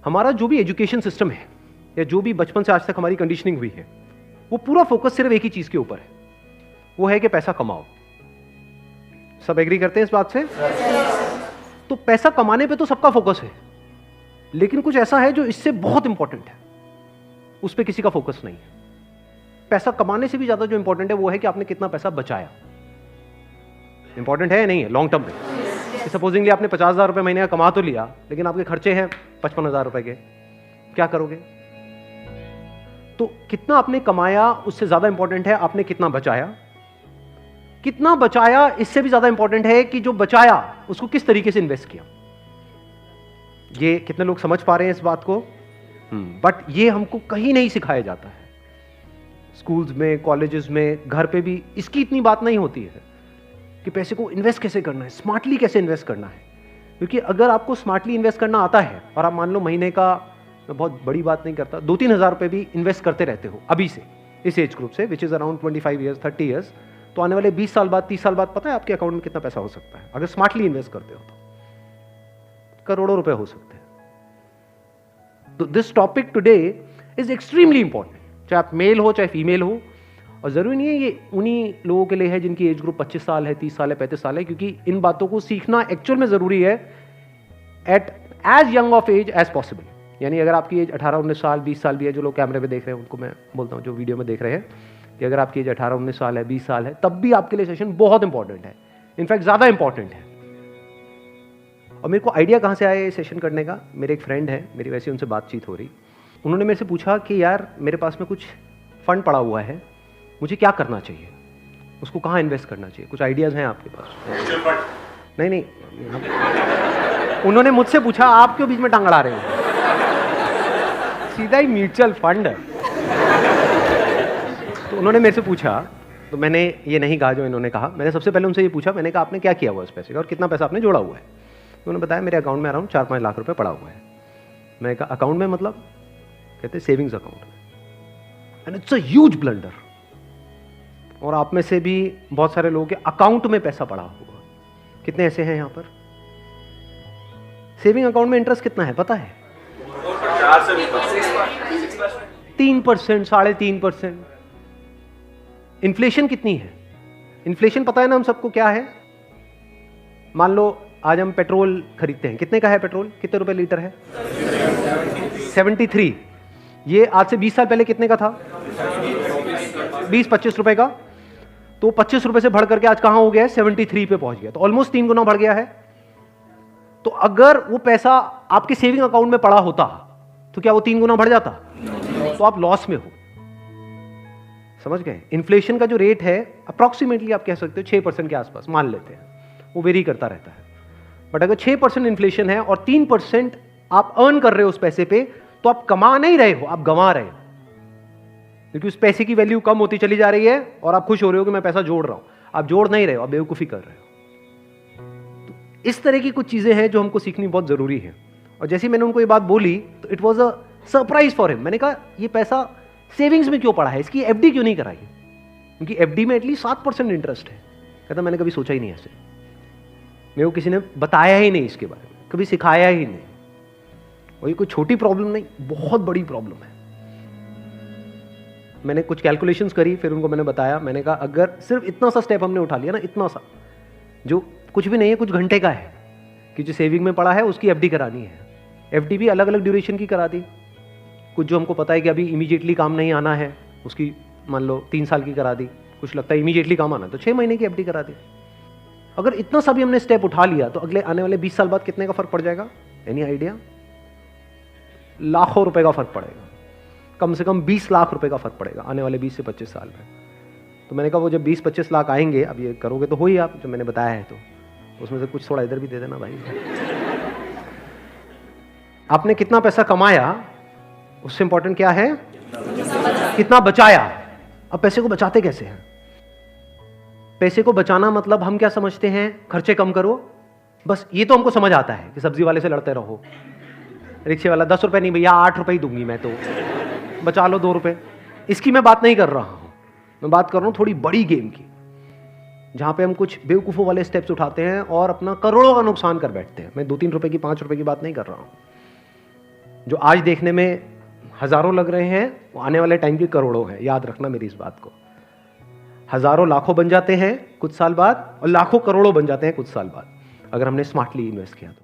हमारा जो भी एजुकेशन सिस्टम है या जो भी बचपन से आज तक हमारी कंडीशनिंग हुई है, वो पूरा फोकस सिर्फ एक ही चीज के ऊपर है, वो है कि पैसा कमाओ। सब एग्री करते हैं इस बात से? तो पैसा कमाने पे तो सबका फोकस है, लेकिन कुछ ऐसा है जो इससे बहुत इंपॉर्टेंट है, उस पर किसी का फोकस नहीं है। पैसा कमाने से भी ज्यादा जो इंपॉर्टेंट है वो है कि आपने कितना पैसा बचाया। इंपॉर्टेंट है या नहीं है लॉन्ग टर्म में? सपोजिंगली आपने 50,000 रुपए महीने का कमा तो लिया, लेकिन आपके खर्चे हैं 55,000 रुपए के, क्या करोगे? तो कितना आपने कमाया उससे ज्यादा इंपॉर्टेंट है आपने कितना बचाया। कितना बचाया इससे भी ज्यादा इंपॉर्टेंट है कि जो बचाया उसको किस तरीके से इन्वेस्ट किया। ये कितने लोग समझ पा रहे हैं इस बात को? बट ये हमको कहीं नहीं सिखाया जाता है। स्कूल्स में, कॉलेजेस में, घर पे भी इसकी इतनी बात नहीं होती है कि पैसे को इन्वेस्ट कैसे करना है, स्मार्टली कैसे इन्वेस्ट करना है। क्योंकि अगर आपको स्मार्टली इन्वेस्ट करना आता है और आप मान लो महीने का, मैं बहुत बड़ी बात नहीं करता, 2-3 हज़ार रुपए भी इन्वेस्ट करते रहते हो अभी से, इस एज ग्रुप से, which is around 25 years 30 years, तो आने वाले 20 साल बाद, 30 साल बाद पता है आपके अकाउंट में कितना पैसा हो सकता है? अगर स्मार्टली इन्वेस्ट करते हो तो करोड़ों रुपए हो सकते हैं। तो this topic today is extremely important, चाहे आप मेल हो चाहे फीमेल हो। और जरूरी नहीं है ये उन्हीं लोगों के लिए है जिनकी एज ग्रुप 25 साल है, 30 साल है, 35 साल है, क्योंकि इन बातों को सीखना एक्चुअल में जरूरी है at as young of age as possible. यानी अगर आपकी एज 18-19 साल, 20 साल भी है, जो लोग कैमरे पे देख रहे हैं उनको मैं बोलता हूँ, जो वीडियो में देख रहे हैं, कि अगर आपकी एज 18-19 साल है, 20 साल है, तब भी आपके लिए सेशन बहुत इंपॉर्टेंट है, इनफैक्ट ज्यादा इंपॉर्टेंट है। और मेरे को आइडिया कहाँ से आया ये सेशन करने का? मेरे एक फ्रेंड है, मेरी वैसे उनसे बातचीत हो रही, उन्होंने मेरे से पूछा कि यार मेरे पास में कुछ फंड पड़ा हुआ है, मुझे क्या करना चाहिए, उसको कहाँ इन्वेस्ट करना चाहिए, कुछ आइडियाज हैं आपके पास? नहीं, उन्होंने मुझसे पूछा, आप क्यों बीच में टांग अड़ा रहे हो? सीधा ही म्यूचुअल फंड। तो उन्होंने मेरे से पूछा, तो मैंने ये नहीं कहा जो इन्होंने कहा, मैंने सबसे पहले उनसे ये पूछा, मैंने कहा आपने क्या किया हुआ उस पैसे का और कितना पैसा आपने जोड़ा हुआ है? तो उन्होंने बताया मेरे अकाउंट में अराउंड 4-5 लाख रुपए पड़ा हुआ है। मैंने कहा अकाउंट में मतलब? कहते सेविंग्स अकाउंट में। And it's a huge blunder. और आप में से भी बहुत सारे लोगों के अकाउंट में पैसा पड़ा होगा। कितने ऐसे हैं यहां पर? सेविंग अकाउंट में इंटरेस्ट कितना है पता है? 3%, 3.5%। इन्फ्लेशन कितनी है? इन्फ्लेशन पता है ना हम सबको क्या है? मान लो आज हम पेट्रोल खरीदते हैं, कितने का है पेट्रोल? कितने रुपए लीटर है? 73। ये आज से 20 साल पहले कितने का था? 20-25 रुपए का। तो 25 रुपए से बढ़ करके आज कहां हो गया है? 73 पे पहुंच गया। तो ऑलमोस्ट 3 गुना बढ़ गया है। तो अगर वो पैसा आपके सेविंग अकाउंट में पड़ा होता तो क्या वो 3 गुना बढ़ जाता? तो आप लॉस में हो। समझ गए? इन्फ्लेशन का जो रेट है अप्रॉक्सीमेटली आप कह सकते हो 6% के आसपास मान लेते हैं, वो वेरी करता रहता है। बट अगर 6% इन्फ्लेशन है और 3% आप अर्न कर रहे हो उस पैसे पे, तो आप कमा नहीं रहे हो, आप गंवा रहे हो, क्योंकि उस पैसे की वैल्यू कम होती चली जा रही है और आप खुश हो रहे हो कि मैं पैसा जोड़ रहा हूं। आप जोड़ नहीं रहे हो, आप बेवकूफी कर रहे हो। तो इस तरह की कुछ चीजें हैं जो हमको सीखनी बहुत जरूरी है। और जैसे मैंने उनको ये बात बोली तो it was a surprise for him. मैंने कहा ये पैसा सेविंग्स में क्यों पड़ा है, इसकी एफडी क्यों नहीं कराई? क्योंकि एफडी में एटलीस्ट 7% इंटरेस्ट है। कहता मैंने कभी सोचा ही नहीं ऐसे, मेरे को किसी ने बताया ही नहीं इसके बारे में, कभी सिखाया ही नहीं। और ये कोई छोटी प्रॉब्लम नहीं, बहुत बड़ी प्रॉब्लम है। मैंने कुछ कैलकुलेशंस करी, फिर उनको मैंने बताया, मैंने कहा अगर सिर्फ इतना सा स्टेप हमने उठा लिया ना, इतना सा जो कुछ भी नहीं है, कुछ घंटे का है, कि जो सेविंग में पड़ा है उसकी एफडी करानी है। एफडी भी अलग अलग ड्यूरेशन की करा दी। कुछ जो हमको पता है कि अभी इमीडिएटली काम नहीं आना है, उसकी मान लो 3 साल की करा दी। कुछ लगता है इमीडिएटली काम आना, तो 6 महीने की एफडी करा दी। अगर इतना सा भी हमने स्टेप उठा लिया तो अगले आने वाले 20 साल बाद कितने का फर्क पड़ जाएगा? Any idea? लाखों रुपए का फर्क पड़ेगा, कम से कम 20 लाख रुपए का फर्क पड़ेगा आने वाले 20 से 25 साल में। तो मैंने कहा वो जब 20-25 लाख आएंगे, अब ये करोगे तो हो ही आप, जो मैंने बताया है, तो उसमें से कुछ थोड़ा इधर भी दे देना भाई। आपने कितना पैसा कमाया उससे इंपॉर्टेंट क्या है? कितना बचाया। अब पैसे को बचाते कैसे हैं? पैसे को बचाना मतलब हम क्या समझते हैं? खर्चे कम करो, बस ये तो हमको समझ आता है कि सब्जी वाले से लड़ते रहो, रिक्शे वाला 10 रुपए नहीं भैया 8 रुपए ही दूंगी मैं, तो बचा लो 2 रुपए। इसकी मैं बात नहीं कर रहा हूं, मैं बात कर रहा हूं थोड़ी बड़ी गेम की, जहां पे हम कुछ बेवकूफों वाले स्टेप्स उठाते हैं और अपना करोड़ों का नुकसान कर बैठते हैं। मैं 2-3 रुपए की, 5 रुपए की बात नहीं कर रहा हूं। जो आज देखने में हजारों लग रहे हैं वो आने वाले टाइम की करोड़ों हैं। याद रखना मेरी इस बात को। हजारों लाखों बन जाते हैं कुछ साल बाद और लाखों करोड़ों बन जाते हैं कुछ साल बाद, अगर हमने स्मार्टली इन्वेस्ट किया तो।